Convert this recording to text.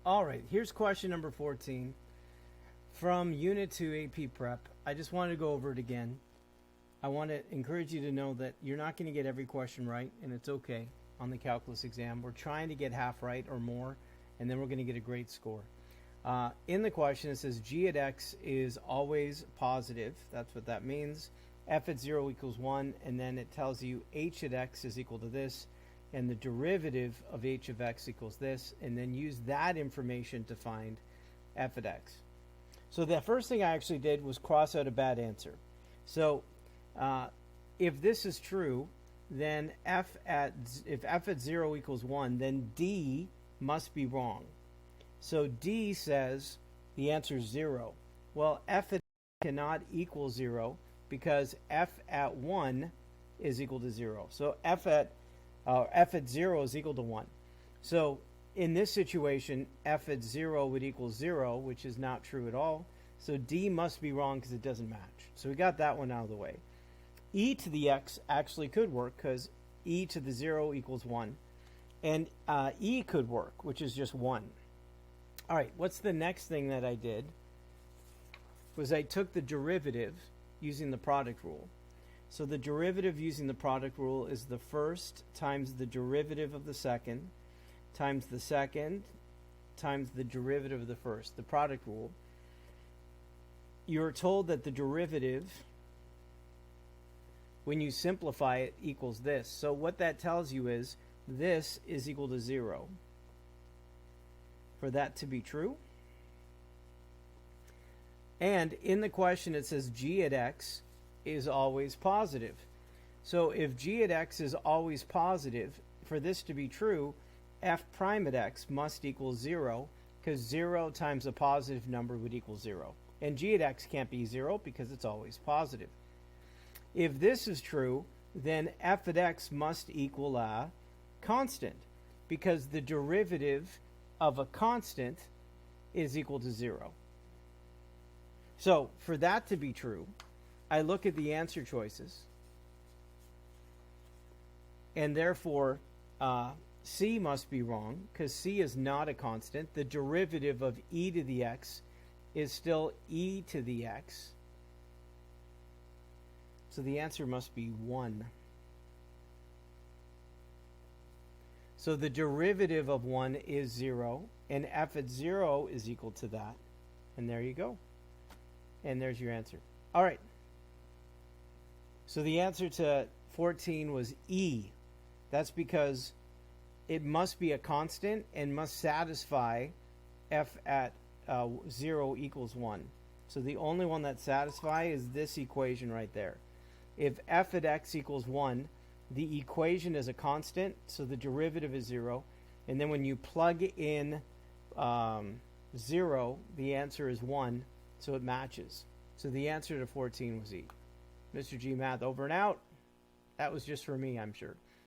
All right, here's question number 14 from Unit 2 AP Prep. I just wanted to go over it again. I want to encourage you to know that you're not going to get every question right, and it's okay on the calculus exam. We're trying to get half right or more, and then we're going to get a great score. In the question, it says g at x is always positive. That's what that means. F at 0 equals 1, and then it tells you h at x is equal to this, and the derivative of h of x equals this, and then use that information to find f at x. So the first thing I actually did was cross out a bad answer. So if this is true, then if f at 0 equals 1, then d must be wrong. So D says the answer is 0. Well, f at cannot equal 0 because f at 1 is equal to 0. So f at 0 is equal to 1. So in this situation, f at 0 would equal 0, which is not true at all. So D must be wrong because it doesn't match. So we got that one out of the way. E to the x actually could work because e to the 0 equals 1. And e could work, which is just 1. All right, what's the next thing that I did? Was I took the derivative using the product rule. So the derivative using the product rule is the first times the derivative of the second times the second times the derivative of the first, the product rule. You're told that the derivative, when you simplify it, equals this. So what that tells you is this is equal to 0. For that to be true. And in the question it says g at x is always positive. So if g at x is always positive, for this to be true, f prime at x must equal 0, because 0 times a positive number would equal 0. And g at x can't be 0 because it's always positive. If this is true, then f at x must equal a constant, because the derivative of a constant is equal to 0. So for that to be true, I look at the answer choices, and therefore C must be wrong because C is not a constant. The derivative of e to the x is still e to the x. So the answer must be 1. So the derivative of 1 is 0, and f at 0 is equal to that. And there you go. And there's your answer. All right. So the answer to 14 was E. That's because it must be a constant and must satisfy f at 0 equals 1. So the only one that satisfies is this equation right there. If f at x equals 1, the equation is a constant, so the derivative is 0. And then when you plug in 0, the answer is 1, so it matches. So the answer to 14 was E. Mr. G Math over and out. That was just for me, I'm sure.